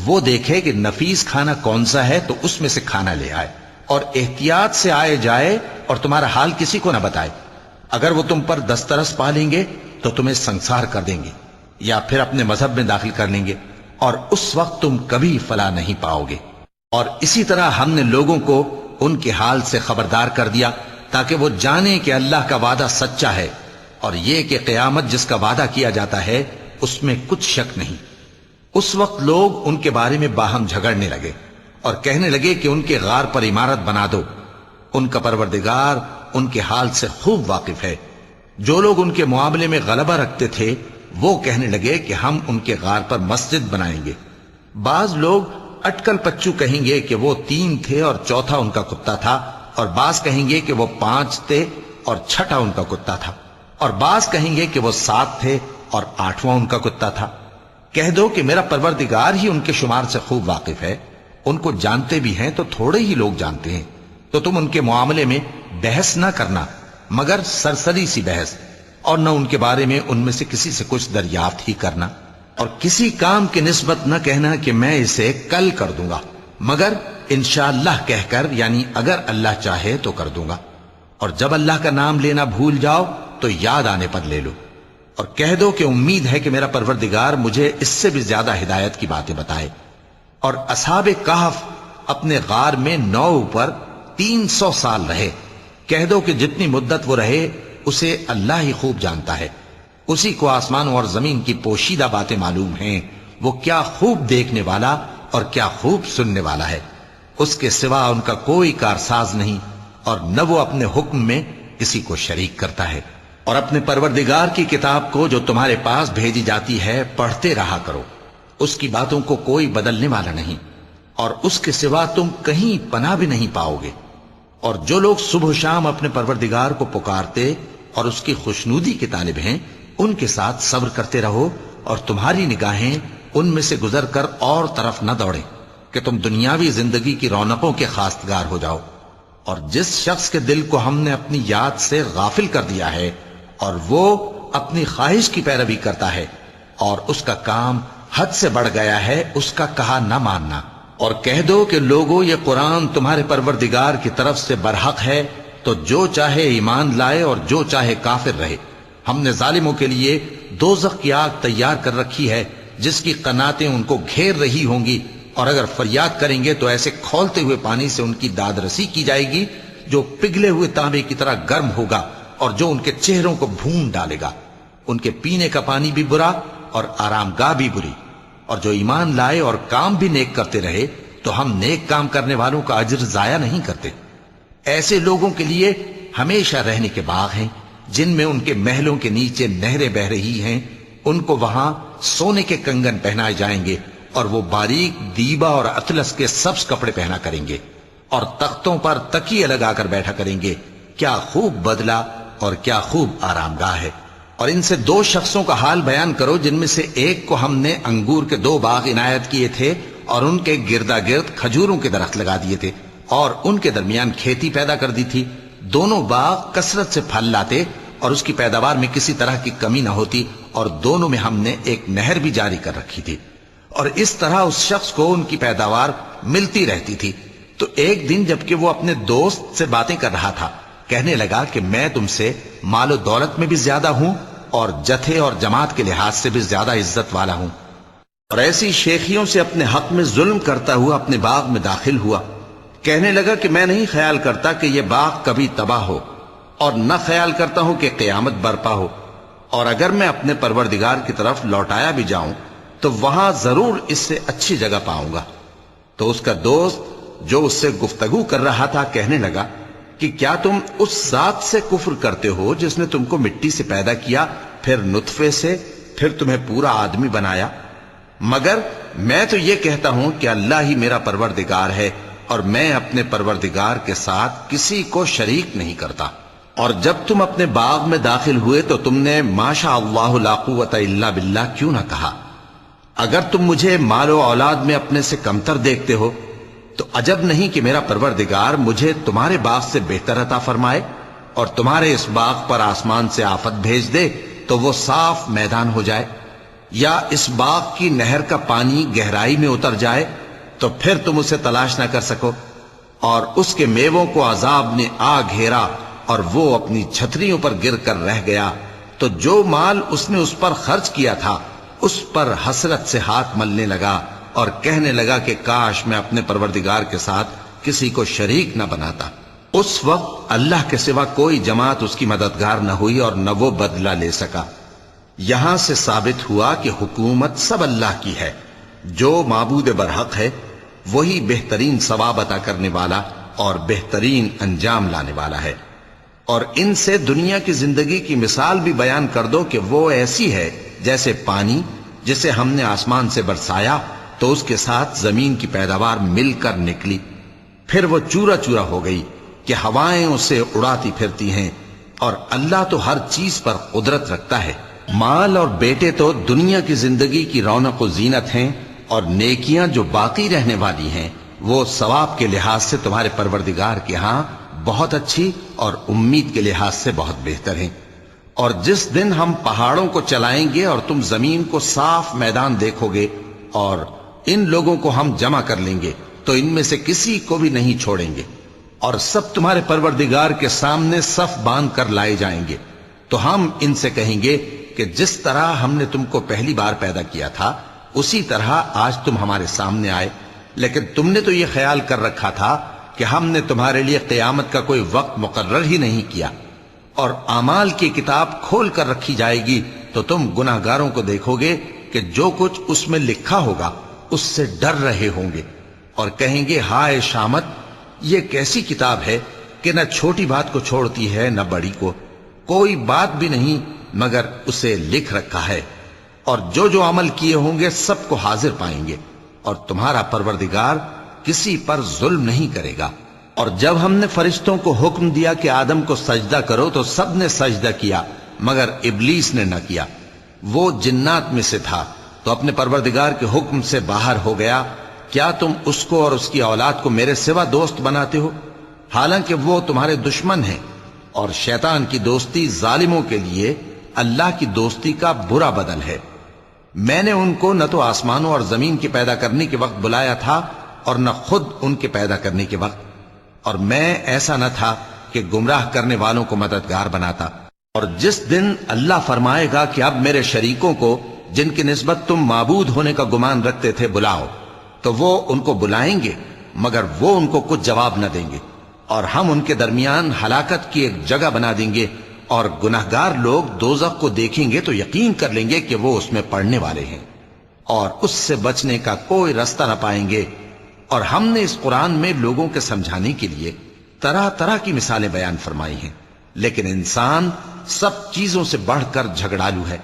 وہ دیکھے کہ نفیس کھانا کون سا ہے تو اس میں سے کھانا لے آئے، اور احتیاط سے آئے جائے اور تمہارا حال کسی کو نہ بتائے۔ اگر وہ تم پر دسترس پا لیں گے تو تمہیں سنسار کر دیں گے یا پھر اپنے مذہب میں داخل کر لیں گے، اور اس وقت تم کبھی فلاح نہیں پاؤ گے۔ اور اسی طرح ہم نے لوگوں کو ان کے حال سے خبردار کر دیا تاکہ وہ جانیں کہ اللہ کا وعدہ سچا ہے، اور یہ کہ قیامت جس کا وعدہ کیا جاتا ہے اس میں کچھ شک نہیں۔ اس وقت لوگ ان کے بارے میں باہم جھگڑنے لگے اور کہنے لگے کہ ان کے غار پر عمارت بنا دو۔ ان کا پروردگار ان کے حال سے خوب واقف ہے۔ جو لوگ ان کے معاملے میں غلبہ رکھتے تھے وہ کہنے لگے کہ ہم ان کے غار پر مسجد بنائیں گے۔ بعض لوگ اٹکل پچو کہیں گے کہ وہ 3 تھے اور چوتھا ان کا کتا تھا، اور بعض کہیں گے کہ وہ 5 تھے اور چھٹا ان کا کتا تھا، اور بعض کہیں گے کہ وہ 7 تھے اور 8واں ان کا کتا تھا۔ کہہ دو کہ میرا پروردگار ہی ان کے شمار سے خوب واقف ہے، ان کو جانتے بھی ہیں تو تھوڑے ہی لوگ جانتے ہیں۔ تو تم ان کے معاملے میں بحث نہ کرنا مگر سرسری سی بحث، اور نہ ان کے بارے میں ان میں سے کسی سے کچھ دریافت ہی کرنا، اور کسی کام کی نسبت نہ کہنا کہ میں اسے کل کر دوں گا، مگر انشاءاللہ کہہ کر، یعنی اگر اللہ چاہے تو کر دوں گا۔ اور جب اللہ کا نام لینا بھول جاؤ تو یاد آنے پر لے لو، اور کہہ دو کہ امید ہے کہ میرا پروردگار مجھے اس سے بھی زیادہ ہدایت کی باتیں بتائے۔ اور اصحاب کہف اپنے غار میں 9 پر 300 سال رہے۔ کہہ دو کہ جتنی مدت وہ رہے اسے اللہ ہی خوب جانتا ہے، اسی کو آسمانوں اور زمین کی پوشیدہ باتیں معلوم ہیں، وہ کیا خوب دیکھنے والا اور کیا خوب سننے والا ہے۔ اس کے سوا ان کا کوئی کارساز نہیں، اور نہ وہ اپنے حکم میں کسی کو شریک کرتا ہے۔ اور اپنے پروردگار کی کتاب کو جو تمہارے پاس بھیجی جاتی ہے پڑھتے رہا کرو، اس کی باتوں کو کوئی بدلنے والا نہیں، اور اس کے سوا تم کہیں پناہ بھی نہیں پاؤ گے۔ اور جو لوگ صبح و شام اپنے پروردگار کو پکارتے اور اس کی خوشنودی کے طالب ہیں، ان کے ساتھ صبر کرتے رہو، اور تمہاری نگاہیں ان میں سے گزر کر اور طرف نہ دوڑیں کہ تم دنیاوی زندگی کی رونقوں کے خواستگار ہو جاؤ۔ اور جس شخص کے دل کو ہم نے اپنی یاد سے غافل کر دیا ہے اور وہ اپنی خواہش کی پیروی کرتا ہے اور اس کا کام حد سے بڑھ گیا ہے، اس کا کہا نہ ماننا۔ اور کہہ دو کہ لوگو یہ قرآن تمہارے پروردگار کی طرف سے برحق ہے، تو جو چاہے ایمان لائے اور جو چاہے کافر رہے۔ ہم نے ظالموں کے لیے دوزخ کی آگ تیار کر رکھی ہے جس کی قناتیں ان کو گھیر رہی ہوں گی، اور اگر فریاد کریں گے تو ایسے کھولتے ہوئے پانی سے ان کی داد رسی کی جائے گی جو پگھلے ہوئے تانبے کی طرح گرم ہوگا اور جو ان کے چہروں کو بھون ڈالے گا۔ ان کے پینے کا پانی بھی برا اور آرام گاہ بھی بری۔ اور جو ایمان لائے اور کام بھی نیک کرتے رہے تو ہم نیک کام کرنے والوں کا اجر ضائع نہیں کرتے۔ ایسے لوگوں کے لیے ہمیشہ رہنے کے باغ ہیں جن میں ان کے محلوں کے نیچے نہریں بہ رہی ہیں، ان کو وہاں سونے کے کنگن پہنائے جائیں گے، اور وہ باریک دیبا اور اطلس کے سبز کپڑے پہنا کریں گے، اور تختوں پر تکیے لگا کر بیٹھا کریں گے۔ کیا خوب بدلہ اور کیا خوب آرام گاہ ہے۔ اور ان سے 2 شخصوں کا حال بیان کرو جن میں سے ایک کو ہم نے انگور کے 2 باغ عنایت کیے تھے اور ان کے گردا گرد کھجوروں کے درخت لگا دیے تھے اور ان کے درمیان کھیتی پیدا کر دی تھی۔ دونوں باغ کثرت سے پھل لاتے اور اس کی پیداوار میں کسی طرح کی کمی نہ ہوتی، اور دونوں میں ہم نے ایک نہر بھی جاری کر رکھی تھی، اور اس طرح اس شخص کو ان کی پیداوار ملتی رہتی تھی۔ تو ایک دن جبکہ وہ اپنے دوست سے باتیں کر رہا تھا، کہنے لگا کہ میں تم سے مال و دولت میں بھی زیادہ ہوں اور جتھے اور جماعت کے لحاظ سے بھی زیادہ عزت والا ہوں۔ اور ایسی شیخیوں سے اپنے حق میں ظلم کرتا ہوا اپنے باغ میں داخل ہوا۔ کہنے لگا کہ میں نہیں خیال کرتا کہ یہ باغ کبھی تباہ ہو، اور نہ خیال کرتا ہوں کہ قیامت برپا ہو، اور اگر میں اپنے پروردگار کی طرف لوٹایا بھی جاؤں تو وہاں ضرور اس سے اچھی جگہ پاؤں گا۔ تو اس کا دوست جو اس سے گفتگو کر رہا تھا کہنے لگا کہ کیا تم اس ذات سے کفر کرتے ہو جس نے تم کو مٹی سے پیدا کیا، پھر نطفے سے، پھر تمہیں پورا آدمی بنایا؟ مگر میں تو یہ کہتا ہوں کہ اللہ ہی میرا پروردگار ہے، اور میں اپنے پروردگار کے ساتھ کسی کو شریک نہیں کرتا۔ اور جب تم اپنے باغ میں داخل ہوئے تو تم نے ما شاء اللہ لا قوت الا باللہ کیوں نہ کہا؟ اگر تم مجھے مال و اولاد میں اپنے سے کمتر دیکھتے ہو تو عجب نہیں کہ میرا پروردگار مجھے تمہارے باغ سے بہتر عطا فرمائے، اور تمہارے اس باغ پر آسمان سے آفت بھیج دے تو وہ صاف میدان ہو جائے، یا اس باغ کی نہر کا پانی گہرائی میں اتر جائے تو پھر تم اسے تلاش نہ کر سکو، اور اس کے میووں کو عذاب نے آ گھیرا اور وہ اپنی چھتریوں پر گر کر رہ گیا، تو جو مال اس نے اس پر خرچ کیا تھا اس پر حسرت سے ہاتھ ملنے لگا اور کہنے لگا کہ کاش میں اپنے پروردگار کے ساتھ کسی کو شریک نہ بناتا۔ اس وقت اللہ کے سوا کوئی جماعت اس کی مددگار نہ ہوئی اور نہ وہ بدلہ لے سکا۔ یہاں سے ثابت ہوا کہ حکومت سب اللہ کی ہے، جو معبود برحق ہے وہی بہترین ثواب عطا کرنے والا اور بہترین انجام لانے والا ہے۔ اور ان سے دنیا کی زندگی کی مثال بھی بیان کر دو کہ وہ ایسی ہے جیسے پانی جسے ہم نے آسمان سے برسایا تو اس کے ساتھ زمین کی پیداوار مل کر نکلی، پھر وہ چورا چورا ہو گئی کہ ہوائیں اسے اڑاتی پھرتی ہیں، اور اللہ تو ہر چیز پر قدرت رکھتا ہے۔ مال اور بیٹے تو دنیا کی زندگی کی رونق و زینت ہیں، اور نیکیاں جو باقی رہنے والی ہیں وہ ثواب کے لحاظ سے تمہارے پروردگار کے ہاں بہت اچھی اور امید کے لحاظ سے بہت بہتر ہیں۔ اور جس دن ہم پہاڑوں کو چلائیں گے اور تم زمین کو صاف میدان دیکھو گے، اور ان لوگوں کو ہم جمع کر لیں گے تو ان میں سے کسی کو بھی نہیں چھوڑیں گے، اور سب تمہارے پروردگار کے سامنے صف باندھ کر لائے جائیں گے، تو ہم ان سے کہیں گے کہ جس طرح ہم نے تم کو پہلی بار پیدا کیا تھا اسی طرح آج تم ہمارے سامنے آئے، لیکن تم نے تو یہ خیال کر رکھا تھا کہ ہم نے تمہارے لیے قیامت کا کوئی وقت مقرر ہی نہیں کیا، اور اعمال کی کتاب کھول کر رکھی جائے گی تو تم گناہگاروں کو دیکھو گے کہ جو کچھ اس میں لکھا ہوگا اس سے ڈر رہے ہوں گے، اور کہیں گے ہائے شامت، یہ کیسی کتاب ہے کہ نہ چھوٹی بات کو چھوڑتی ہے نہ بڑی کو، کوئی بات بھی نہیں مگر اسے لکھ رکھا ہے، اور جو جو عمل کیے ہوں گے سب کو حاضر پائیں گے، اور تمہارا پروردگار کسی پر ظلم نہیں کرے گا۔ اور جب ہم نے فرشتوں کو حکم دیا کہ آدم کو سجدہ کرو تو سب نے سجدہ کیا مگر ابلیس نے نہ کیا، وہ جنات میں سے تھا تو اپنے پروردگار کے حکم سے باہر ہو گیا۔ کیا تم اس کو اور اس کی اولاد کو میرے سوا دوست بناتے ہو، حالانکہ وہ تمہارے دشمن ہیں، اور شیطان کی دوستی ظالموں کے لیے اللہ کی دوستی کا برا بدل ہے۔ میں نے ان کو نہ تو آسمانوں اور زمین کے پیدا کرنے کے وقت بلایا تھا اور نہ خود ان کے پیدا کرنے کے وقت، اور میں ایسا نہ تھا کہ گمراہ کرنے والوں کو مددگار بناتا۔ اور جس دن اللہ فرمائے گا کہ اب میرے شریکوں کو جن کی نسبت تم معبود ہونے کا گمان رکھتے تھے بلاؤ، تو وہ ان کو بلائیں گے مگر وہ ان کو کچھ جواب نہ دیں گے، اور ہم ان کے درمیان ہلاکت کی ایک جگہ بنا دیں گے، اور گناہگار لوگ دوزخ کو دیکھیں گے تو یقین کر لیں گے کہ وہ اس میں پڑنے والے ہیں، اور اس سے بچنے کا کوئی راستہ نہ پائیں گے۔ اور ہم نے اس قرآن میں لوگوں کے سمجھانے کے لیے طرح طرح کی مثالیں بیان فرمائی ہیں، لیکن انسان سب چیزوں سے بڑھ کر جھگڑالو ہے،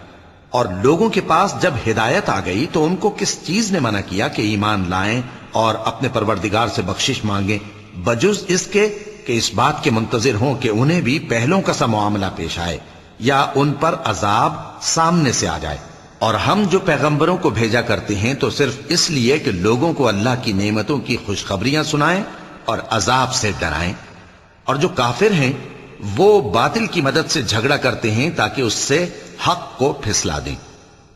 اور لوگوں کے پاس جب ہدایت آ گئی تو ان کو کس چیز نے منع کیا کہ ایمان لائیں اور اپنے پروردگار سے بخشش مانگیں، بجز اس کے کہ اس بات کے منتظر ہوں کہ انہیں بھی پہلوں کا سا معاملہ پیش آئے یا ان پر عذاب سامنے سے آ جائے۔ اور ہم جو پیغمبروں کو بھیجا کرتے ہیں تو صرف اس لیے کہ لوگوں کو اللہ کی نعمتوں کی خوشخبریاں سنائیں اور عذاب سے ڈرائیں، اور جو کافر ہیں وہ باطل کی مدد سے جھگڑا کرتے ہیں تاکہ اس سے حق کو پھسلا دیں،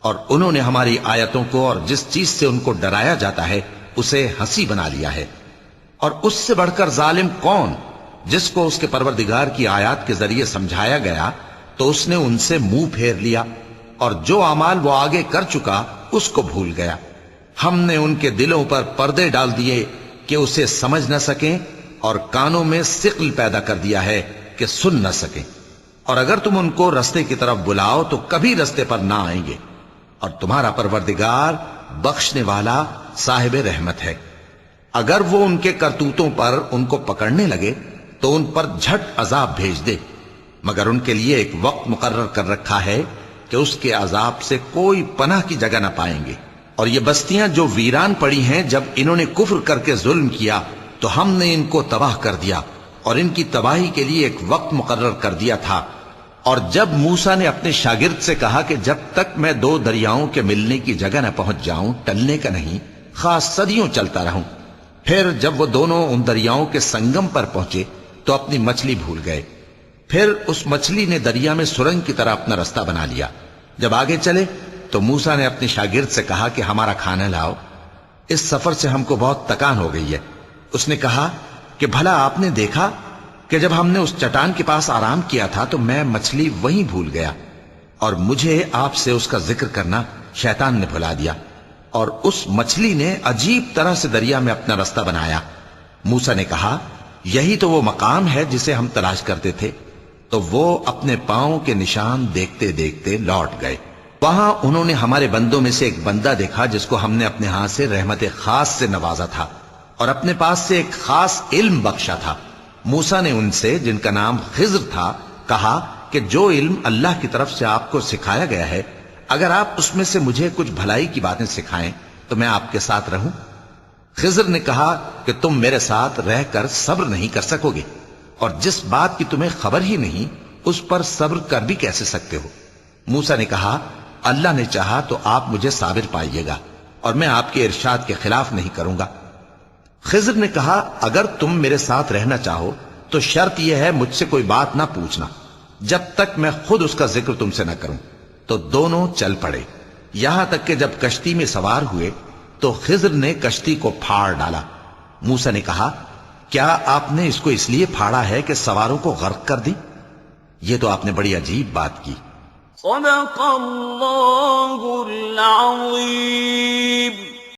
اور انہوں نے ہماری آیتوں کو اور جس چیز سے ان کو ڈرایا جاتا ہے اسے ہنسی بنا لیا ہے۔ اور اس سے بڑھ کر ظالم کون، جس کو اس کے پروردگار کی آیات کے ذریعے سمجھایا گیا تو اس نے ان سے منہ پھیر لیا، اور جو اعمال وہ آگے کر چکا اس کو بھول گیا۔ ہم نے ان کے دلوں پر پردے ڈال دیے کہ اسے سمجھ نہ سکیں، اور کانوں میں ثقل پیدا کر دیا ہے کہ سن نہ سکیں، اور اگر تم ان کو رستے کی طرف بلاؤ تو کبھی رستے پر نہ آئیں گے، اور تمہارا پروردگار بخشنے والا صاحب رحمت ہے۔ اگر وہ ان کے کرتوتوں پر ان کو پکڑنے لگے تو ان پر جھٹ عذاب بھیج دے، مگر ان کے لیے ایک وقت مقرر کر رکھا ہے کہ اس کے عذاب سے کوئی پناہ کی جگہ نہ پائیں گے۔ اور یہ بستیاں جو ویران پڑی ہیں، جب انہوں نے کفر کر کے ظلم کیا تو ہم نے ان کو تباہ کر دیا اور ان کی تباہی کے لیے ایک وقت مقرر کر دیا تھا۔ اور جب موسیٰ نے اپنے شاگرد سے کہا کہ جب تک میں دو دریاؤں کے ملنے کی جگہ نہ پہنچ جاؤں ٹلنے کا نہیں، خاص صدیوں چلتا رہوں، پھر جب وہ دونوں ان دریاؤں کے سنگم پر پہنچے تو اپنی مچھلی بھول گئے۔ پھر اس مچھلی نے دریا میں سرنگ کی طرح اپنا رستہ بنا لیا۔ جب آگے چلے تو موسیٰ نے اپنے شاگرد سے کہا کہ ہمارا کھانا لاؤ، اس سفر سے ہم کو بہت تکان ہو گئی ہے۔ اس نے کہا کہ بھلا آپ نے دیکھا کہ جب ہم نے اس چٹان کے پاس آرام کیا تھا تو میں مچھلی وہیں بھول گیا، اور مجھے آپ سے اس کا ذکر کرنا شیطان نے بھلا دیا، اور اس مچھلی نے عجیب طرح سے دریا میں اپنا رستہ بنایا۔ موسیٰ نے کہا یہی تو وہ مقام ہے جسے ہم تلاش کرتے تھے۔ تو وہ اپنے پاؤں کے نشان دیکھتے دیکھتے لوٹ گئے۔ وہاں انہوں نے ہمارے بندوں میں سے ایک بندہ دیکھا جس کو ہم نے اپنے ہاں سے رحمت خاص سے نوازا تھا اور اپنے پاس سے ایک خاص علم بخشا تھا۔ موسیٰ نے ان سے، جن کا نام خضر تھا، کہا کہ جو علم اللہ کی طرف سے آپ کو سکھایا گیا ہے، اگر آپ اس میں سے مجھے کچھ بھلائی کی باتیں سکھائیں تو میں آپ کے ساتھ رہوں۔ خضر نے کہا کہ تم میرے ساتھ رہ کر صبر نہیں کر سکو گے، اور جس بات کی تمہیں خبر ہی نہیں اس پر صبر کر بھی کیسے سکتے ہو؟ موسیٰ نے کہا اللہ نے چاہا تو آپ مجھے صابر پائیے گا، اور میں آپ کے ارشاد کے خلاف نہیں کروں گا۔ خضر نے کہا اگر تم میرے ساتھ رہنا چاہو تو شرط یہ ہے مجھ سے کوئی بات نہ پوچھنا جب تک میں خود اس کا ذکر تم سے نہ کروں۔ تو دونوں چل پڑے، یہاں تک کہ جب کشتی میں سوار ہوئے تو خضر نے کشتی کو پھاڑ ڈالا۔ موسیٰ نے کہا کیا آپ نے اس کو اس لیے پھاڑا ہے کہ سواروں کو غرق کر دیں؟ یہ تو آپ نے بڑی عجیب بات کی۔ صدق اللہ العظیم۔